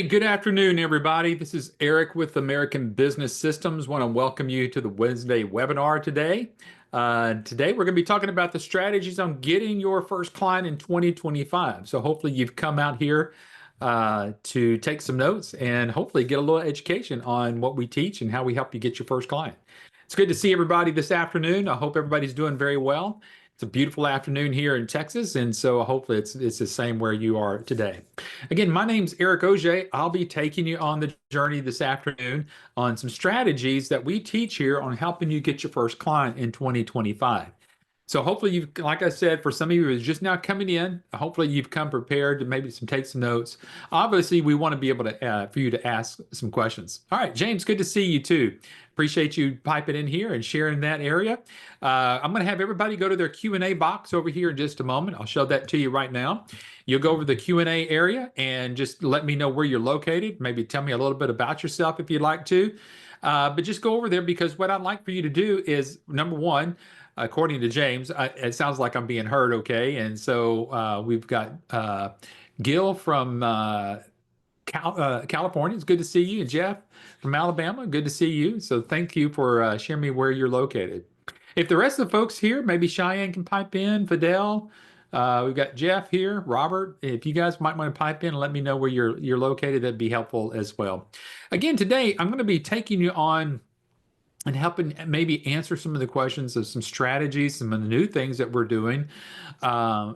Good afternoon, everybody. This is Eric with American Business Systems. Want to welcome you to the Wednesday webinar today. Today, we're going to be talking about the strategies on getting your first client in 2025. So hopefully you've come out here to take some notes and hopefully get a little education on what we teach and how we help you get your first client. It's good to see everybody this afternoon. I hope everybody's doing very well. It's a beautiful afternoon here in Texas, and so hopefully it's the same where you are today. Again, my name's Eric Auger. I'll be taking you on the journey this afternoon on some strategies that we teach here on helping you get your first client in 2025. So hopefully you've, like I said, for some of you who's just now coming in, hopefully you've come prepared to maybe take some notes. Obviously, we want to be able to for you to ask some questions. All right, James, good to see you too. Appreciate you piping in here and sharing that area. I'm going to have everybody go to their Q&A box over here in just a moment. I'll show that to you right now. You'll go over the Q&A area and just let me know where you're located. Maybe tell me a little bit about yourself if you'd like to. But just go over there because what I'd like for you to do is, number one, according to James, it sounds like I'm being heard okay. And so we've got Gil from California. It's good to see you. And Jeff from Alabama, good to see you. So thank you for sharing me where you're located. If the rest of the folks here, maybe Cheyenne can pipe in, Fidel. We've got Jeff here, Robert. If you guys might want to pipe in and let me know where you're located, that'd be helpful as well. Again, today I'm going to be taking you on and helping maybe answer some of the questions of some strategies, some of the new things that we're doing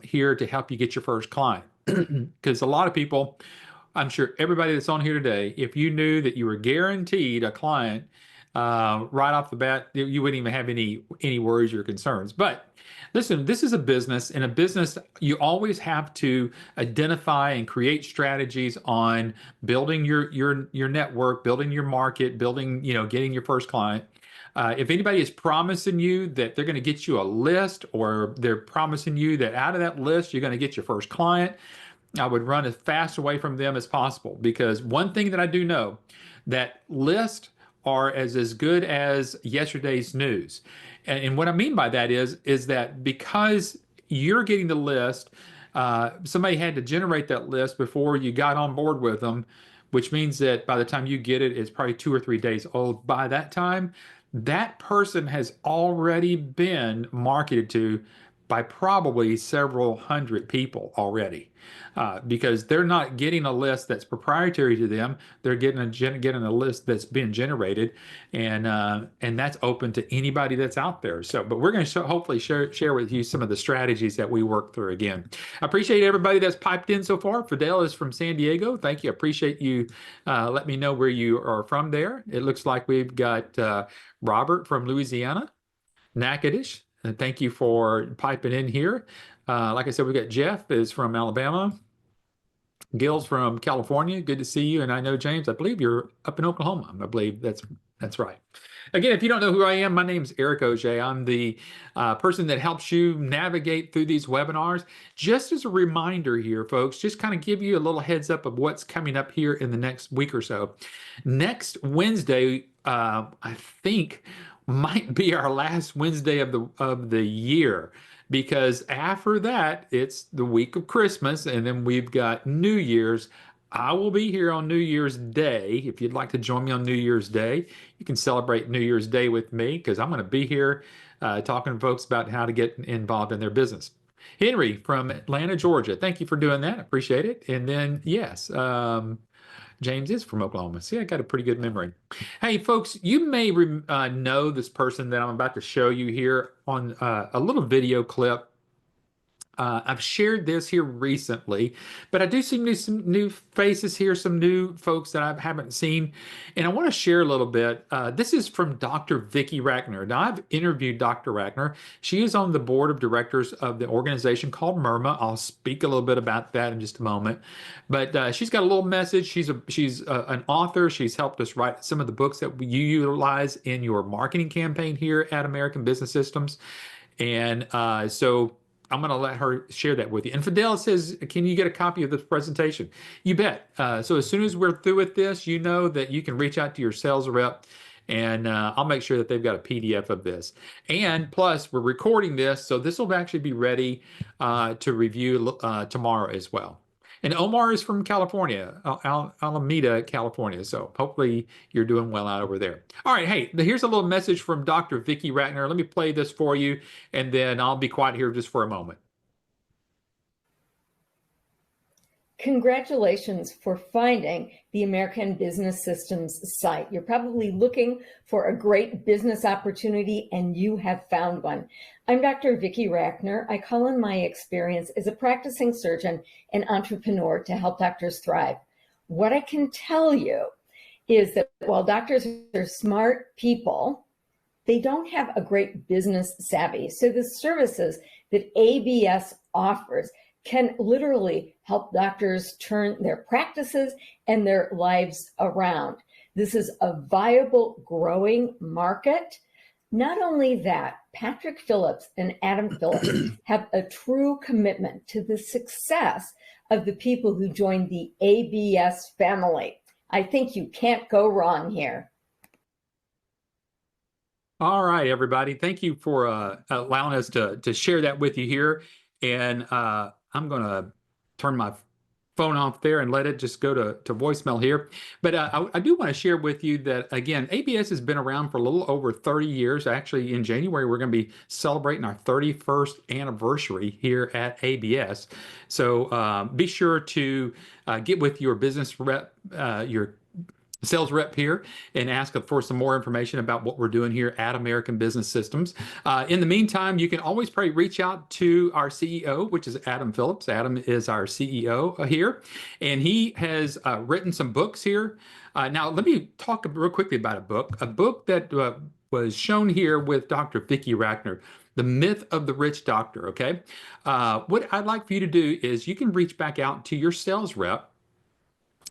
here to help you get your first client. Because a lot of people, I'm sure everybody that's on here today, if you knew that you were guaranteed a client right off the bat, you wouldn't even have any worries or concerns. But listen, this is a business. In a business, you always have to identify and create strategies on building your network, building your market, building, getting your first client. If anybody is promising you that they're going to get you a list, or they're promising you that out of that list, you're going to get your first client, I would run as fast away from them as possible. Because one thing that I do know, that lists are as good as yesterday's news. And what I mean by that is that because you're getting the list, somebody had to generate that list before you got on board with them, which means that by the time you get it, it's probably 2 or 3 days old. By that time, that person has already been marketed to by probably several hundred people already, because they're not getting a list that's proprietary to them. They're getting a list that's been generated, and that's open to anybody that's out there. So, but we're going to hopefully share with you some of the strategies that we work through. Again, I appreciate everybody that's piped in so far. Fidel is from San Diego. Thank you. I appreciate you. Let me know where you are from there. It looks like we've got Robert from Louisiana, Natchitoches. And thank you for piping in here. Like I said, we got Jeff is from Alabama. Gil's from California. Good to see you. And I know, James, I believe you're up in Oklahoma. I believe that's right. Again, if you don't know who I am, my name's Eric Auger. I'm the person that helps you navigate through these webinars. Just as a reminder here, folks, just kind of give you a little heads up of what's coming up here in the next week or so. Next Wednesday, I think, might be our last Wednesday of the year, because after that it's the week of Christmas, and then we've got New Year's. I will be here on New Year's Day. If you'd like to join me on New Year's Day, you can celebrate New Year's Day with me, because I'm going to be here talking to folks about how to get involved in their business. Henry from Atlanta, Georgia, thank you for doing that. I appreciate it. And then yes, James is from Oklahoma. See, I got a pretty good memory. Hey, folks, you may know this person that I'm about to show you here on a little video clip. I've shared this here recently, but I do see some new faces here, some new folks that I haven't seen, and I want to share a little bit. This is from Dr. Vicki Rachner. Now, I've interviewed Dr. Rachner. She is on the board of directors of the organization called MIRMA. I'll speak a little bit about that in just a moment, but she's got a little message. She's an author. She's helped us write some of the books that you utilize in your marketing campaign here at American Business Systems, and so I'm going to let her share that with you. And Fidel says, can you get a copy of this presentation? You bet. So as soon as we're through with this, you know that you can reach out to your sales rep, and I'll make sure that they've got a PDF of this. And plus, we're recording this, so this will actually be ready to review tomorrow as well. And Omar is from California, Alameda, California. So hopefully you're doing well out over there. All right, hey, here's a little message from Dr. Vicki Ratner. Let me play this for you, and then I'll be quiet here just for a moment. Congratulations for finding the American Business Systems site. You're probably looking for a great business opportunity, and you have found one. I'm Dr. Vicki Ratner. I call on my experience as a practicing surgeon and entrepreneur to help doctors thrive. What I can tell you is that while doctors are smart people, they don't have a great business savvy. So the services that ABS offers can literally help doctors turn their practices and their lives around. This is a viable, growing market. Not only that, Patrick Phillips and Adam Phillips have a true commitment to the success of the people who join the ABS family. I think you can't go wrong here. All right, everybody. Thank you for allowing us to share that with you here. And I'm going to turn my phone off there and let it just go to voicemail here. But I do want to share with you that, again, ABS has been around for a little over 30 years. Actually, in January, we're going to be celebrating our 31st anniversary here at ABS. So be sure to get with your business rep, your sales rep here, and ask for some more information about what we're doing here at American Business Systems. In the meantime, you can always probably reach out to our CEO, which is Adam Phillips. Adam is our CEO here, and he has written some books here. Now, let me talk real quickly about a book that was shown here with Dr. Vicki Ratner, The Myth of the Rich Doctor, okay? What I'd like for you to do is you can reach back out to your sales rep,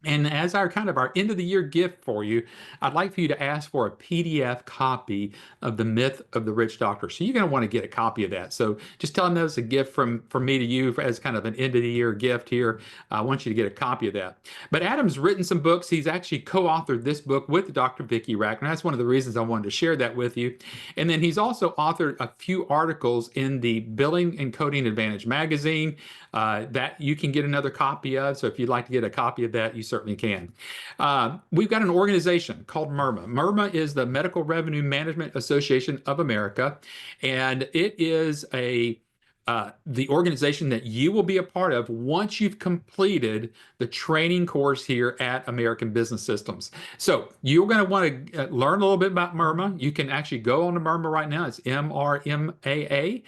and as our end of the year gift for you, I'd like for you to ask for a PDF copy of The Myth of the Rich Doctor. So you're going to want to get a copy of that. So just tell them that it's a gift from me to you as kind of an end of the year gift here. I want you to get a copy of that. But Adam's written some books. He's actually co-authored this book with Dr. Vicki Ratner. That's one of the reasons I wanted to share that with you. And then he's also authored a few articles in the Billing and Coding Advantage magazine that you can get another copy of. So if you'd like to get a copy of that, you certainly can. We've got an organization called MIRMA. MIRMA is the Medical Revenue Management Association of America, and it is the organization that you will be a part of once you've completed the training course here at American Business Systems. So you're going to want to learn a little bit about MIRMA. You can actually go on to MIRMA right now. It's mrmaa.org.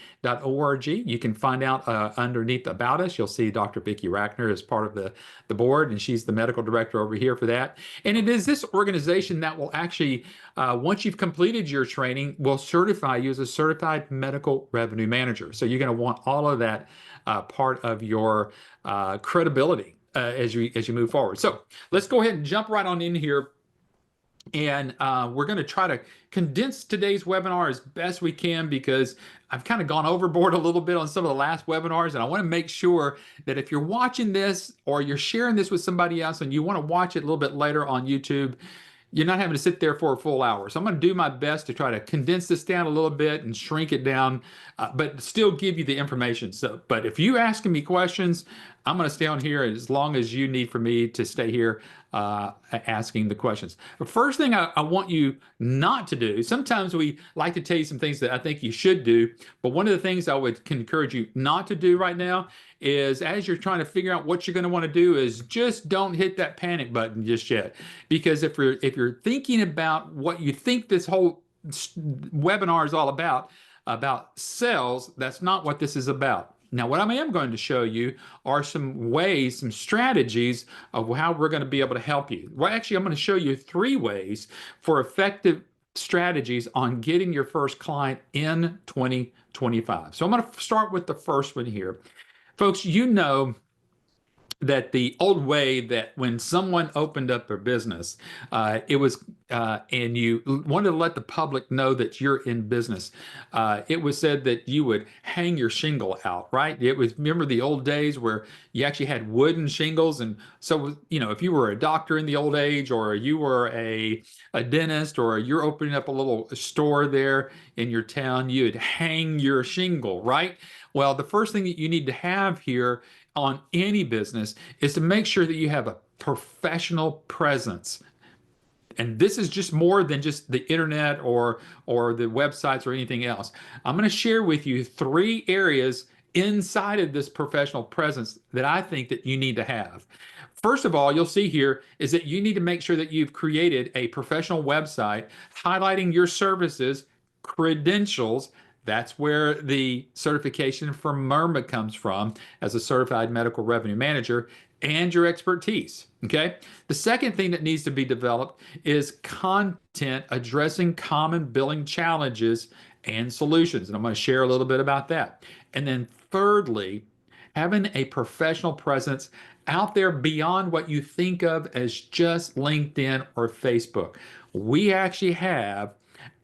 You can find out underneath about us. You'll see Dr. Vicki Ratner is part of the board, and she's the medical director over here for that. And it is this organization that will actually, once you've completed your training, will certify you as a certified medical revenue manager. So you're going to want all of that part of your credibility as you move forward. So let's go ahead and jump right on in here. And we're going to try to condense today's webinar as best we can, because I've kind of gone overboard a little bit on some of the last webinars. And I want to make sure that if you're watching this or you're sharing this with somebody else and you want to watch it a little bit later on YouTube, you're not having to sit there for a full hour. So I'm going to do my best to try to condense this down a little bit and shrink it down, but still give you the information. So, but if you're asking me questions, I'm going to stay on here as long as you need for me to stay here asking the questions. The first thing I want you not to do, sometimes we like to tell you some things that I think you should do, but one of the things I would encourage you not to do right now is, as you're trying to figure out what you're going to want to do, is just don't hit that panic button just yet. Because if you're thinking about what you think this whole webinar is all about sales, that's not what this is about. Now, what I am going to show you are some ways, some strategies of how we're going to be able to help you. Well, actually, I'm going to show you 3 ways for effective strategies on getting your first client in 2025. So I'm going to start with the first one here. Folks, you know that the old way that when someone opened up their business, it was, and you wanted to let the public know that you're in business, it was said that you would hang your shingle out, right? It was, remember the old days where you actually had wooden shingles. And so, you know, if you were a doctor in the old age, or you were a dentist, or you're opening up a little store there in your town, you'd hang your shingle, right? Well, the first thing that you need to have here on any business is to make sure that you have a professional presence. And this is just more than just the internet or the websites or anything else. I'm going to share with you 3 areas inside of this professional presence that I think that you need to have. First of all, you'll see here is that you need to make sure that you've created a professional website highlighting your services, credentials. That's where the certification from MIRMA comes from as a certified medical revenue manager, and your expertise. Okay. The second thing that needs to be developed is content addressing common billing challenges and solutions. And I'm going to share a little bit about that. And then thirdly, having a professional presence out there beyond what you think of as just LinkedIn or Facebook. We actually have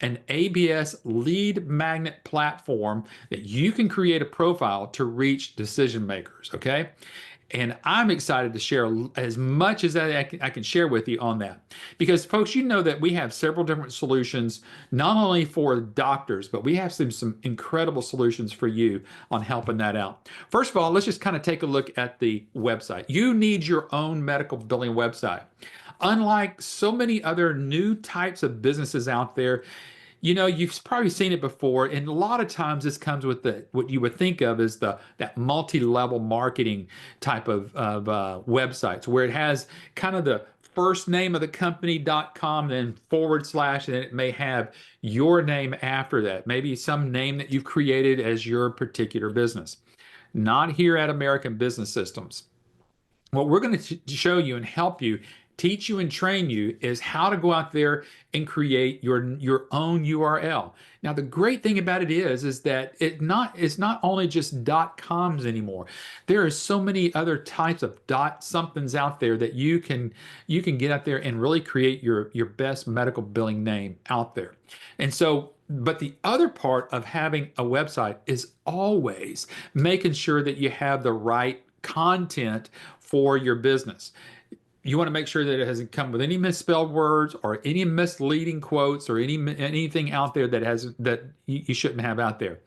an ABS lead magnet platform that you can create a profile to reach decision makers. Okay. And I'm excited to share as much as I can share with you on that. Because, folks, you know that we have several different solutions, not only for doctors, but we have some incredible solutions for you on helping that out. First of all, let's just kind of take a look at the website. You need your own medical billing website. Unlike so many other new types of businesses out there, you know, you've probably seen it before, and a lot of times this comes with what you would think of as that multi-level marketing type of websites, where it has kind of the first name of the company.com, then / and then it may have your name after that, maybe some name that you've created as your particular business. Not here at American Business Systems. What we're going to show you and help you, teach you and train you, is how to go out there and create your own URL. Now, the great thing about it is that it's not only just .coms anymore. There are so many other types of .somethings out there that you can get out there and really create your best medical billing name out there. And so, but the other part of having a website is always making sure that you have the right content for your business. You want to make sure that it hasn't come with any misspelled words or any misleading quotes or anything out there that you shouldn't have out there.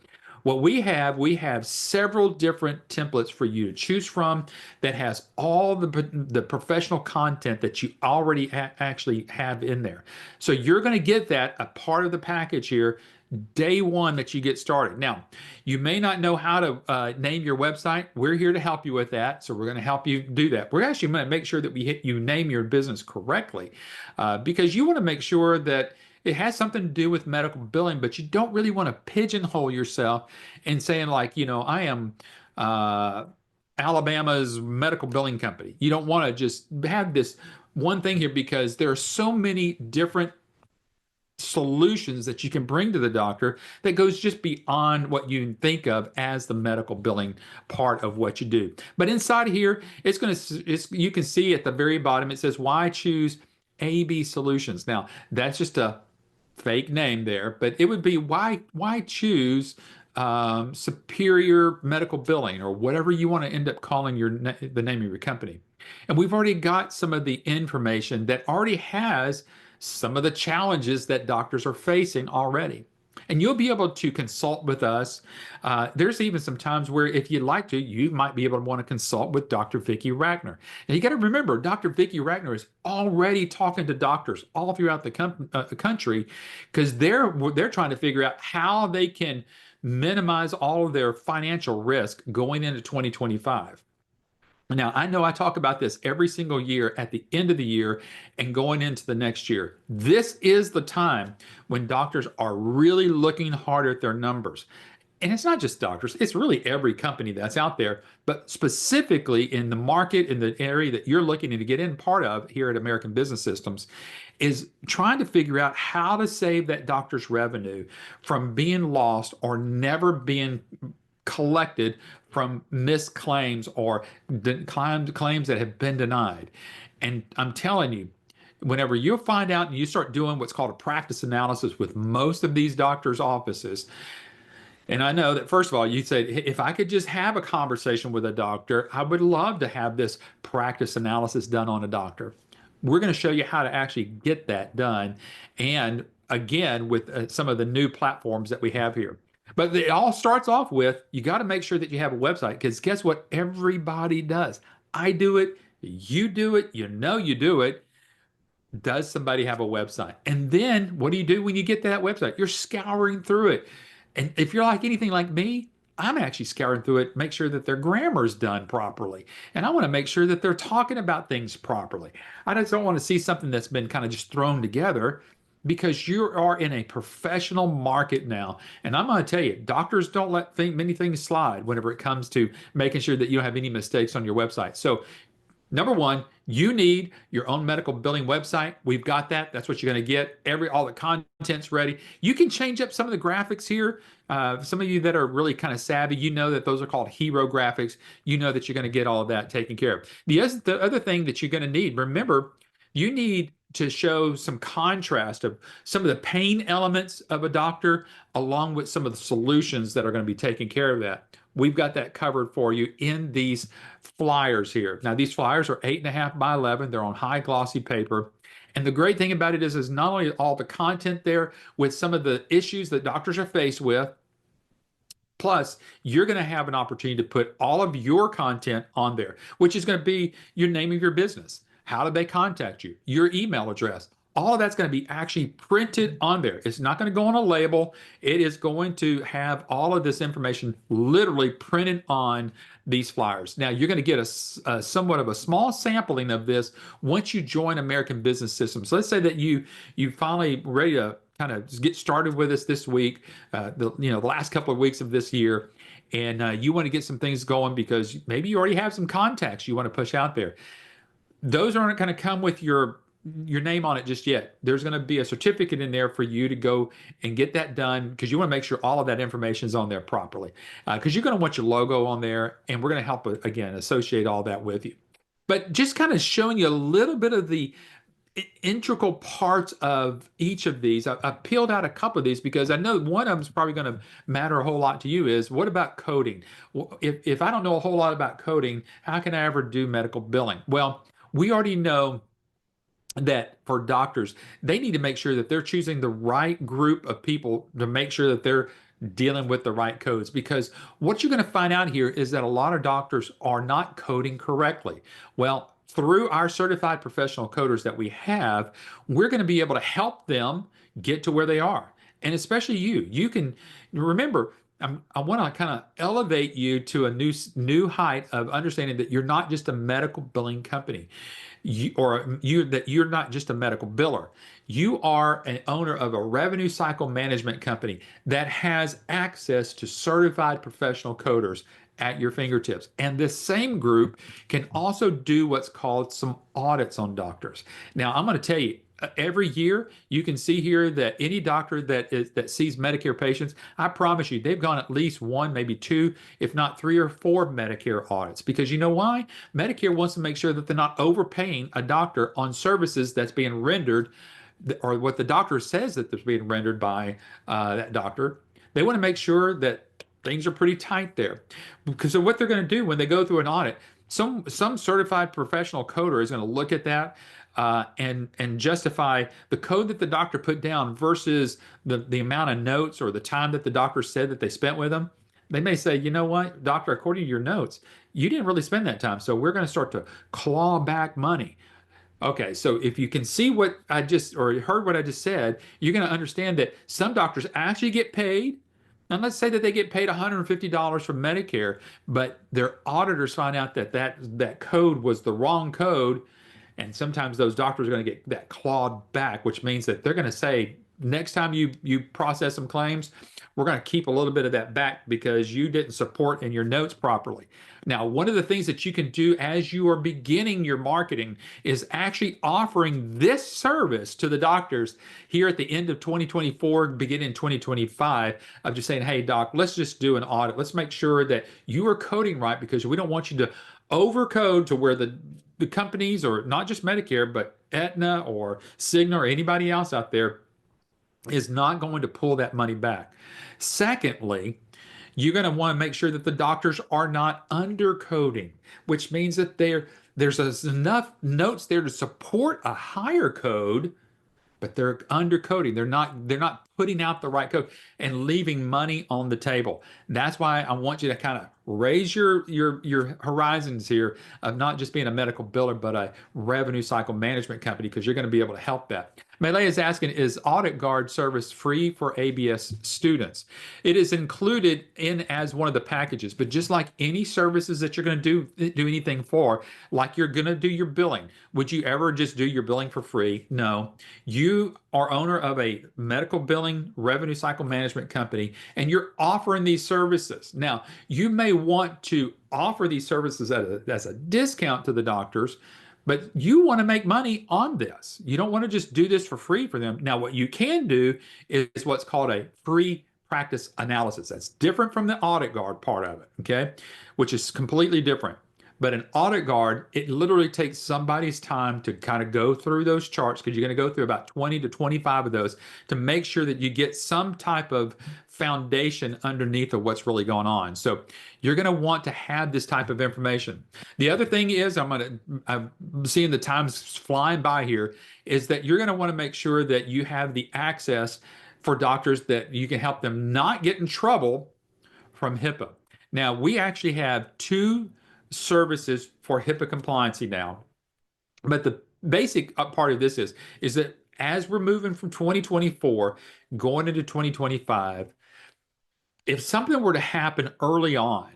What we have several different templates for you to choose from that has all the professional content that you already actually have in there. So you're going to get that a part of the package here day one that you get started. Now, you may not know how to name your website. We're here to help you with that. So we're going to help you do that. We're actually going to make sure that you name your business correctly because you want to make sure that it has something to do with medical billing, but you don't really want to pigeonhole yourself and saying like, you know, I am Alabama's medical billing company. You don't want to just have this one thing here because there are so many different solutions that you can bring to the doctor that goes just beyond what you think of as the medical billing part of what you do. But inside here, you can see at the very bottom, it says, why choose AB Solutions? Now, that's just a fake name there, but it would be why choose Superior Medical Billing or whatever you want to end up calling the name of your company. And we've already got some of the information that already has some of the challenges that doctors are facing already. And you'll be able to consult with us. There's even some times where if you'd like to, you might be able to want to consult with Dr. Vicki Rackner. And you got to remember, Dr. Vicki Rackner is already talking to doctors all throughout the country because they're trying to figure out how they can minimize all of their financial risk going into 2025. Now, I know I talk about this every single year at the end of the year and going into the next year. This is the time when doctors are really looking hard at their numbers. And it's not just doctors, it's really every company that's out there, but specifically in the market, in the area that you're looking to get in part of here at American Business Systems, is trying to figure out how to save that doctor's revenue from being lost or never being collected from missed claims or claims that have been denied. And I'm telling you, whenever you find out and you start doing what's called a practice analysis with most of these doctors' offices, and I know that, first of all, you said, if I could just have a conversation with a doctor, I would love to have this practice analysis done on a doctor. We're going to show you how to actually get that done. And again, with some of the new platforms that we have here. But it all starts off with you got to make sure that you have a website because guess what? Everybody does. I do it. You do it. You know you do it. Does somebody have a website? And then what do you do when you get to that website? You're scouring through it. And if you're like anything like me, I'm actually scouring through it, make sure that their grammar's done properly. And I want to make sure that they're talking about things properly. I just don't want to see something that's been kind of just thrown together because you are in a professional market now. And I'm going to tell you, doctors don't let many things slide whenever it comes to making sure that you don't have any mistakes on your website. So number one, you need your own medical billing website. We've got that. That's what you're going to get. All the content's ready. You can change up some of the graphics here. Some of you that are really kind of savvy, you know that those are called hero graphics. You know that you're going to get all of that taken care of. The other thing that you're going to need, remember, you need to show some contrast of some of the pain elements of a doctor along with some of the solutions that are going to be taking care of that. We've got that covered for you in these flyers here. Now, these flyers are 8.5 by 11. They're on high glossy paper. And the great thing about it is not only all the content there with some of the issues that doctors are faced with, plus you're going to have an opportunity to put all of your content on there, which is going to be your name of your business. How did they contact you? Your email address. All of that's going to be actually printed on there. It's not going to go on a label. It is going to have all of this information literally printed on these flyers. Now, you're going to get a somewhat of a small sampling of this once you join American Business Systems. So let's say that you finally ready to kind of get started with us this week, the last couple of weeks of this year, and you want to get some things going because maybe you already have some contacts you want to push out there. Those aren't going to come with your name on it just yet. There's going to be a certificate in there for you to go and get that done because you want to make sure all of that information is on there properly. Because you're going to want your logo on there, and we're going to help, again, associate all that with you. But just kind of showing you a little bit of the integral parts of each of these. I've peeled out a couple of these because I know one of them is probably going to matter a whole lot to you is what about coding? If I don't know a whole lot about coding, how can I ever do medical billing? Well, we already know that for doctors, they need to make sure that they're choosing the right group of people to make sure that they're dealing with the right codes. Because what you're going to find out here is that a lot of doctors are not coding correctly. Well, through our certified professional coders that we have, we're going to be able to help them get to where they are. And especially you can remember, I want to kind of elevate you to a new height of understanding that you're not just a medical billing company. You're not just a medical biller. You are an owner of a revenue cycle management company that has access to certified professional coders at your fingertips. And this same group can also do what's called some audits on doctors. Now, I'm going to tell you, every year you can see here that any doctor that sees Medicare patients, I promise you, they've gone at least one, maybe two, if not 3 or 4 Medicare audits. Because you know why? Medicare wants to make sure that they're not overpaying a doctor on services that's being rendered, or what the doctor says that they're being rendered by that doctor. They want to make sure that things are pretty tight there. Because of what they're going to do when they go through an audit, some certified professional coder is going to look at that and justify the code that the doctor put down versus the amount of notes or the time that the doctor said that they spent with them. They may say, you know what, doctor, according to your notes, you didn't really spend that time. So we're going to start to claw back money. Okay, so if you can see what I just, or heard what I just said, you're going to understand that some doctors actually get paid. And let's say that they get paid $150 from Medicare, but their auditors find out that code was the wrong code. And sometimes those doctors are going to get that clawed back, which means that they're going to say, next time you process some claims, we're going to keep a little bit of that back because you didn't support in your notes properly. Now, one of the things that you can do as you are beginning your marketing is actually offering this service to the doctors here at the end of 2024, beginning 2025, of just saying, hey, doc, let's just do an audit. Let's make sure that you are coding right because we don't want you to overcode to where the companies, or not just Medicare, but Aetna or Cigna or anybody else out there is not going to pull that money back. Secondly, you're going to want to make sure that the doctors are not undercoding, which means that there's enough notes there to support a higher code, but they're undercoding. They're not putting out the right code and leaving money on the table. That's why I want you to kind of raise your horizons here of not just being a medical biller, but a revenue cycle management company, because you're going to be able to help that. Melee is asking, is Audit Guard service free for ABS students? It is included in as one of the packages, but just like any services that you're going to do anything for, like you're going to do your billing, would you ever just do your billing for free? No. You are owner of a medical billing revenue cycle management company, and you're offering these services. Now, you may want to offer these services as a discount to the doctors, but you want to make money on this. You don't want to just do this for free for them. Now, what you can do is what's called a free practice analysis. That's different from the Audit Guard part of it, okay? Which is completely different. But an Audit Guard, it literally takes somebody's time to kind of go through those charts, because you're going to go through about 20 to 25 of those to make sure that you get some type of foundation underneath of what's really going on. So you're going to want to have this type of information. The other thing is, I'm seeing the time's flying by here, is that you're going to want to make sure that you have the access for doctors that you can help them not get in trouble from HIPAA. Now, we actually have 2 services for HIPAA compliancy now. But the basic part of this is that as we're moving from 2024 going into 2025, if something were to happen early on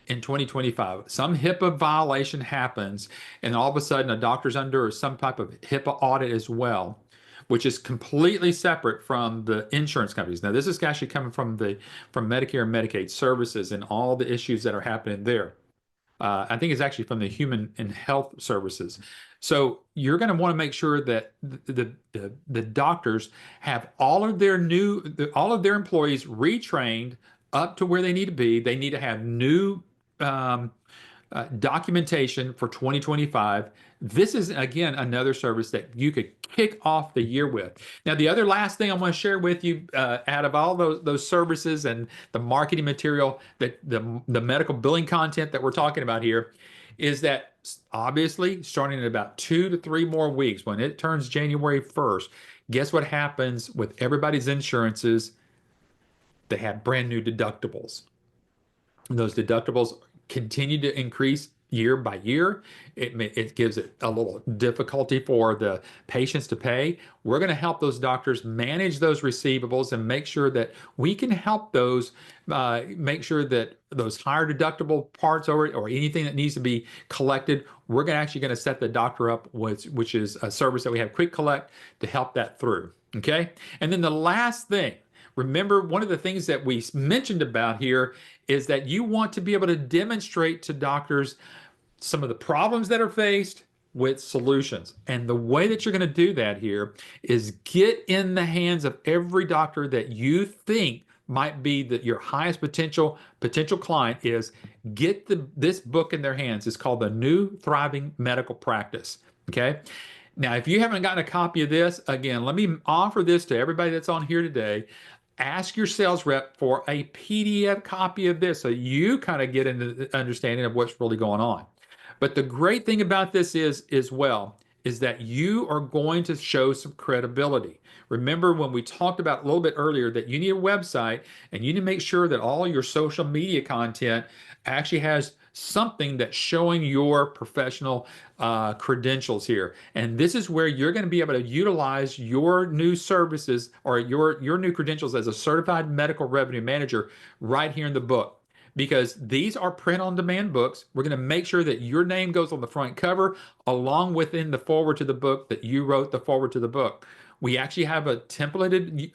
in 2025, some HIPAA violation happens, and all of a sudden a doctor's under some type of HIPAA audit as well, which is completely separate from the insurance companies. Now, this is actually coming from Medicare and Medicaid services and all the issues that are happening there. I think it's actually from the Human and Health Services. So you're going to want to make sure that the doctors have all of their employees retrained up to where they need to be. They need to have new documentation for 2025. This is, again, another service that you could kick off the year with. Now, the other last thing I want to share with you, out of all those services and the marketing material, that the medical billing content that we're talking about here, is that obviously starting in about 2 to 3 more weeks, when it turns January 1st, guess what happens with everybody's insurances? They have brand new deductibles. And those deductibles continue to increase year by year. It gives it a little difficulty for the patients to pay. We're going to help those doctors manage those receivables and make sure that we can help those, make sure that those higher deductible parts or anything that needs to be collected, we're actually going to set the doctor up with, which is a service that we have, Quick Collect, to help that through. Okay. And then the last thing, remember, one of the things that we mentioned about here is that you want to be able to demonstrate to doctors some of the problems that are faced with solutions. And the way that you're going to do that here is get in the hands of every doctor that you think might be your highest potential client, is get this book in their hands. It's called The New Thriving Medical Practice. Okay. Now, if you haven't gotten a copy of this, again, let me offer this to everybody that's on here today. Ask your sales rep for a PDF copy of this so you kind of get into the understanding of what's really going on. But the great thing about this is that you are going to show some credibility. Remember when we talked about a little bit earlier that you need a website, and you need to make sure that all your social media content actually has something that's showing your professional credentials here. And this is where you're going to be able to utilize your new services or your new credentials as a certified medical revenue manager right here in the book. Because these are print-on-demand books. We're going to make sure that your name goes on the front cover, along within the forward to the book, that you wrote the forward to the book. We actually have a templated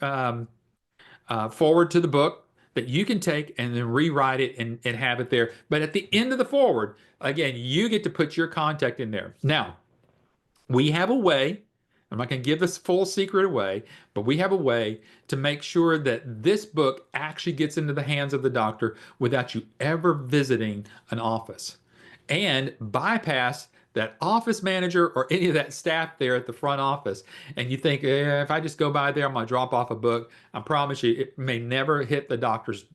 forward to the book that you can take and then rewrite it and have it there. But at the end of the forward, again, you get to put your contact in there. Now, we have a way, I'm not going to give this full secret away, but we have a way to make sure that this book actually gets into the hands of the doctor without you ever visiting an office, and bypass that office manager or any of that staff there at the front office. And you think, if I just go by there, I'm going to drop off a book. I promise you, it may never hit the doctor's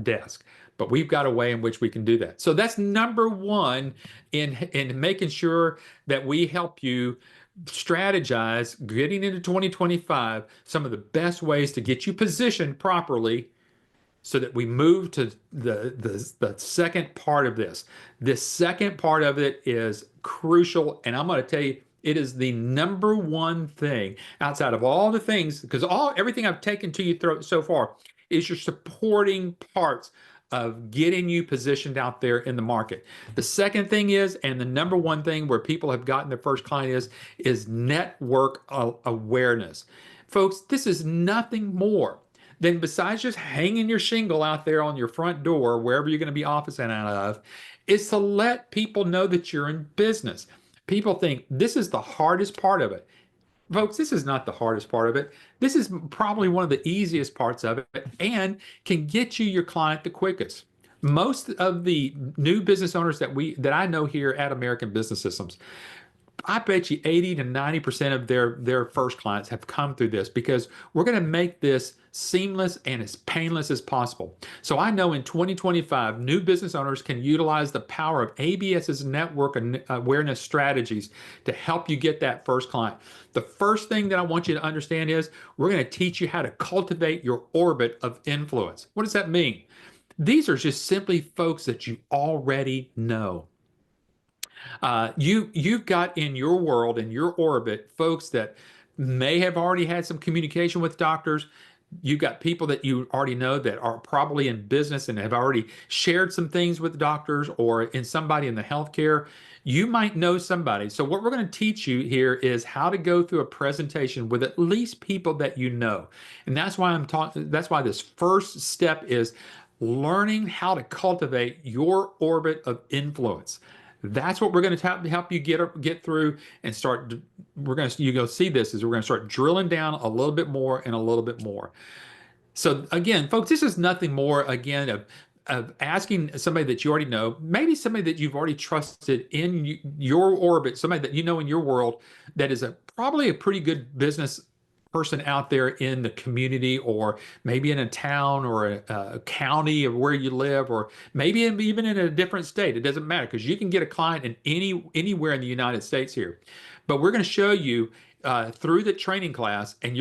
desk. But we've got a way in which we can do that. So that's number one in making sure that we help you strategize getting into 2025 some of the best ways to get you positioned properly so that we move to the second part of this. This second part of it is crucial, and I'm going to tell you, it is the number one thing outside of all the things, because everything I've taken to you through so far is your supporting parts of getting you positioned out there in the market. The second thing is, and the number one thing where people have gotten their first client is network awareness. Folks, this is nothing more than, besides just hanging your shingle out there on your front door, wherever you're going to be officing out of, is to let people know that you're in business. People think this is the hardest part of it. Folks, this is not the hardest part of it. This is probably one of the easiest parts of it and can get you your client the quickest. Most of the new business owners that I know here at American Business Systems, I bet you 80 to 90% of their first clients have come through this, because we're going to make this seamless and as painless as possible. So I know in 2025, new business owners can utilize the power of ABS's network awareness strategies to help you get that first client. The first thing that I want you to understand is we're going to teach you how to cultivate your orbit of influence. What does that mean? These are just simply folks that you already know. You've got in your world, in your orbit, folks that may have already had some communication with doctors. You've got people that you already know that are probably in business and have already shared some things with doctors, or in somebody in the healthcare. You might know somebody. So what we're going to teach you here is how to go through a presentation with at least people that you know. And that's why that's why this first step is learning how to cultivate your orbit of influence. That's what we're going to help you get through and start. You're going to see this as we're going to start drilling down a little bit more and a little bit more. So again, folks, this is nothing more, again, of asking somebody that you already know, maybe somebody that you've already trusted in your orbit, somebody that you know in your world that is probably a pretty good business person out there in the community, or maybe in a town or a county of where you live, or maybe even in a different state. It doesn't matter, because you can get a client in anywhere in the United States here. But we're going to show you through the training class, and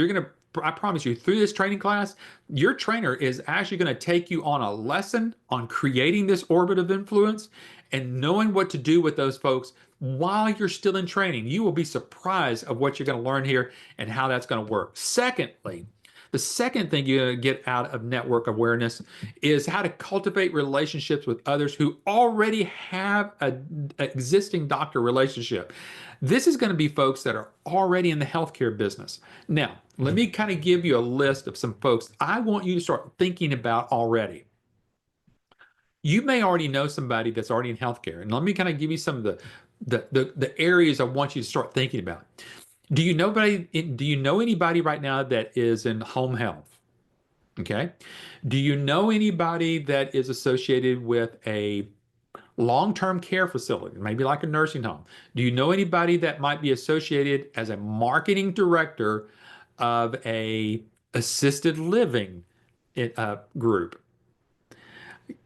I promise you, through this training class, your trainer is actually going to take you on a lesson on creating this orbit of influence and knowing what to do with those folks while you're still in training. You will be surprised of what you're going to learn here and how that's going to work. Secondly, the second thing you're going to get out of network awareness is how to cultivate relationships with others who already have an existing doctor relationship. This is going to be folks that are already in the healthcare business. Now, let me kind of give you a list of some folks I want you to start thinking about already. You may already know somebody that's already in healthcare, and let me kind of give you some of the areas I want you to start thinking about. Do you know anybody right now that is in home health? Okay. Do you know anybody that is associated with a long-term care facility, maybe like a nursing home? Do you know anybody that might be associated as a marketing director of a assisted living group?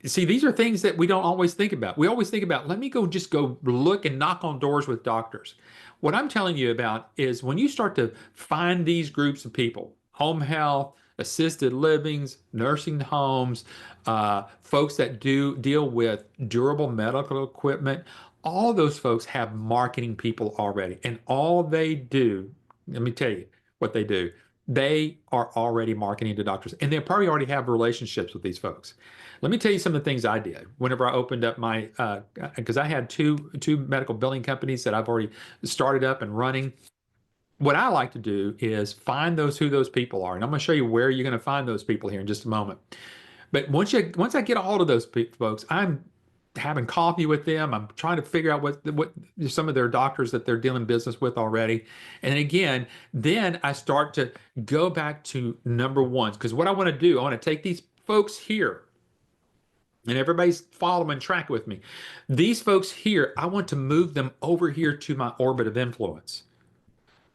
See, these are things that we don't always think about. We always think about, let me just go look and knock on doors with doctors. What I'm telling you about is when you start to find these groups of people, home health, assisted livings, nursing homes, folks that deal with durable medical equipment, all those folks have marketing people already. And all they do, let me tell you what they do. They are already marketing to doctors, and they probably already have relationships with these folks. Let me tell you some of the things I did whenever I opened up my, because I had two medical billing companies that I've already started up and running. What I like to do is find who those people are, and I'm going to show you where you're going to find those people here in just a moment. But once I get a hold of those folks, I'm having coffee with them. I'm trying to figure out what some of their doctors that they're dealing business with already. And again, then I start to go back to number ones, because what I want to do, I want to take these folks here, and everybody's following track with me. These folks here, I want to move them over here to my orbit of influence.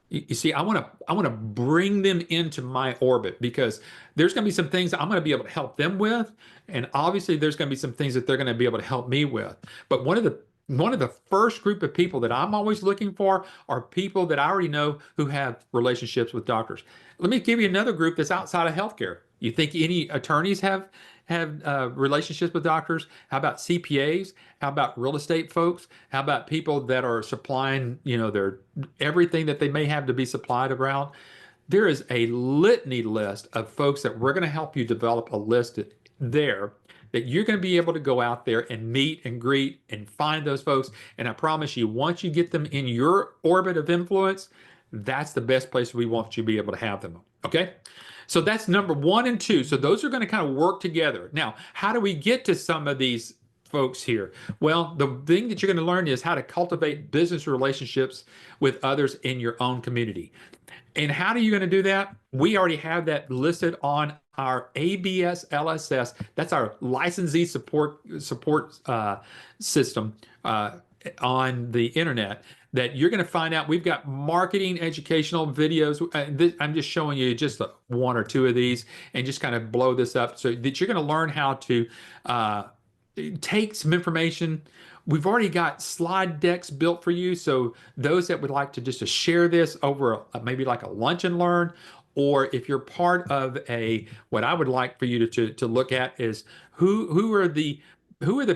You see, I want to bring them into my orbit, because there's going to be some things I'm going to be able to help them with, and obviously there's going to be some things that they're going to be able to help me with. But one of one of the first group of people that I'm always looking for are people that I already know who have relationships with doctors. Let me give you another group that's outside of healthcare. You think any attorneys have relationships with doctors? How about CPAs? How about real estate folks? How about people that are supplying, their everything that they may have to be supplied around? There is a litany list of folks that we're going to help you develop a list there that you're going to be able to go out there and meet and greet and find those folks. And I promise you, once you get them in your orbit of influence, that's the best place we want you to be able to have them. Okay. So that's number 1 and 2. So those are going to kind of work together. Now, how do we get to some of these folks here? Well, the thing that you're going to learn is how to cultivate business relationships with others in your own community. And how are you going to do that? We already have that listed on our ABS LSS. That's our licensee support system on the internet that you're going to find out. We've got marketing educational videos. I'm just showing you just 1 or 2 of these and just kind of blow this up so that you're going to learn how to take some information. We've already got slide decks built for you. So those that would like to just share this over maybe like a lunch and learn, or if you're part of what I would like for you to look at is who are the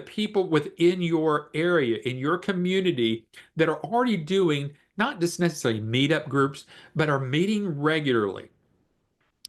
people within your area, in your community that are already doing not just necessarily meetup groups, but are meeting regularly.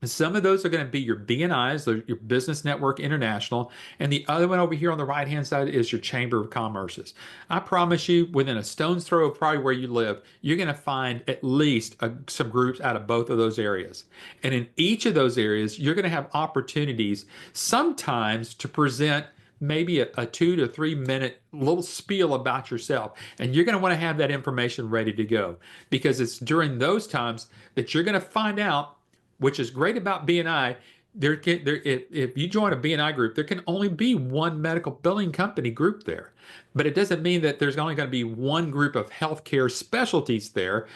Some of those are going to be your BNIs, your Business Network International, and the other one over here on the right-hand side is your Chamber of Commerce's. I promise you, within a stone's throw of probably where you live, you're going to find at least some groups out of both of those areas. And in each of those areas, you're going to have opportunities sometimes to present maybe a 2 to 3 minute little spiel about yourself. And you're going to want to have that information ready to go, because it's during those times that you're going to find out, which is great about BNI. If you join a BNI group, there can only be one medical billing company group there. But it doesn't mean that there's only going to be one group of healthcare specialties there.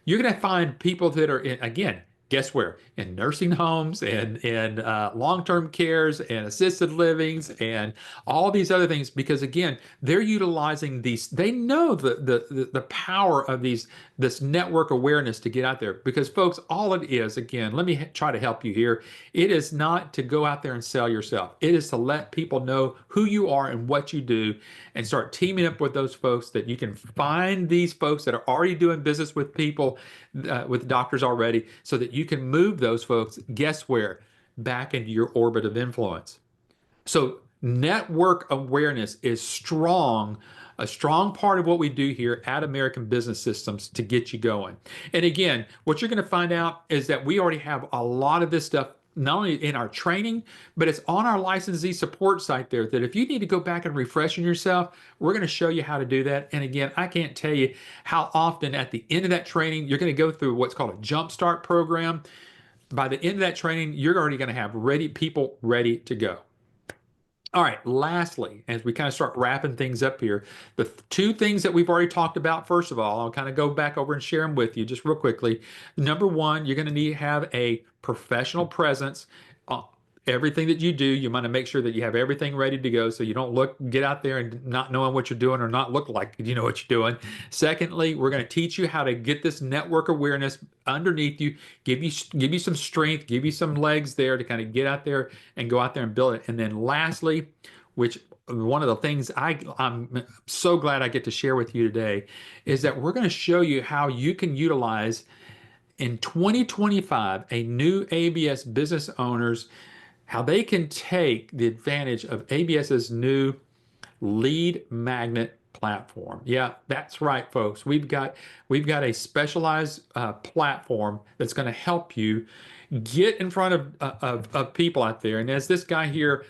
You're going to find people that are in, again, guess where? In nursing homes and long-term cares and assisted livings and all these other things, because again, they're utilizing these. They know the power of this network awareness to get out there. Because folks, all it is, again, let me try to help you here. It is not to go out there and sell yourself. It is to let people know who you are and what you do, and start teaming up with those folks that you can find these folks that are already doing business with people, with doctors already, so that you can move those folks, guess where? Back into your orbit of influence. So network awareness is a strong part of what we do here at American Business Systems to get you going. And again, what you're going to find out is that we already have a lot of this stuff not only in our training, but it's on our licensee support site there, that if you need to go back and refreshing yourself, we're going to show you how to do that. And again, I can't tell you how often at the end of that training, you're going to go through what's called a Jumpstart program. By the end of that training, you're already going to have people ready to go. All right, lastly, as we kind of start wrapping things up here, the 2 things that we've already talked about, first of all, I'll kind of go back over and share them with you just real quickly. Number 1, you're going to need to have a professional presence. Everything that you do, you want to make sure that you have everything ready to go, so you don't get out there and not knowing what you're doing, or not look like you know what you're doing. Secondly, we're going to teach you how to get this network awareness underneath you, give you some strength, give you some legs there to kind of get out there and go out there and build it. And then lastly, which one of the things I'm so glad I get to share with you today, is that we're going to show you how you can utilize in 2025 a new ABS business owners, how they can take the advantage of ABS's new lead magnet platform. Yeah, that's right, folks. We've got a specialized platform that's going to help you get in front of people out there. And as this guy here,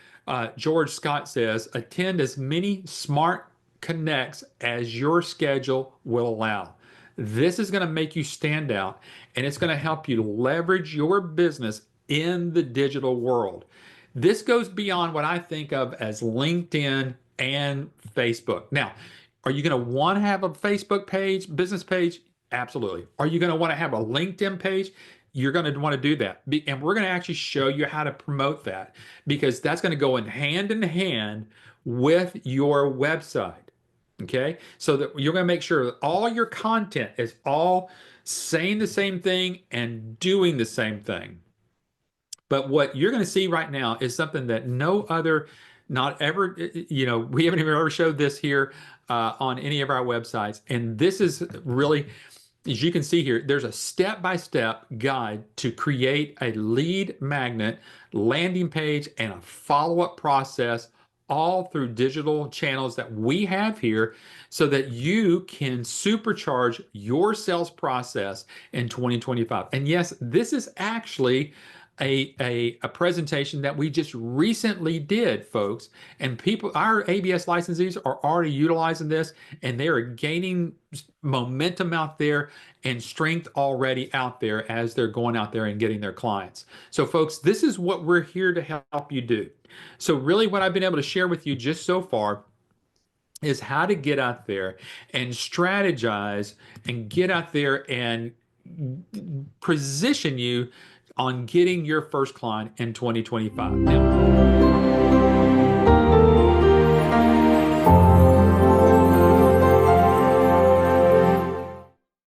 George Scott, says, attend as many smart connects as your schedule will allow. This is going to make you stand out, and it's going to help you leverage your business in the digital world. This goes beyond what I think of as LinkedIn and Facebook. Now, are you going to want to have a Facebook page, business page? Absolutely. Are you going to want to have a LinkedIn page? You're going to want to do that. And we're going to actually show you how to promote that, because that's going to go in hand with your website. Okay. So that you're going to make sure that all your content is all saying the same thing and doing the same thing. But what you're going to see right now is something that no other, not ever, we haven't even ever showed this here on any of our websites. And this is really, as you can see here, there's a step-by-step guide to create a lead magnet, landing page, and a follow-up process all through digital channels that we have here so that you can supercharge your sales process in 2025. And yes, this is actually a presentation that we just recently did, folks. And people, our ABS licensees are already utilizing this, and they are gaining momentum out there and strength already out there as they're going out there and getting their clients. So, folks, this is what we're here to help you do. So, really, what I've been able to share with you just so far is how to get out there and strategize and get out there and position you on getting your first client in 2025. Now,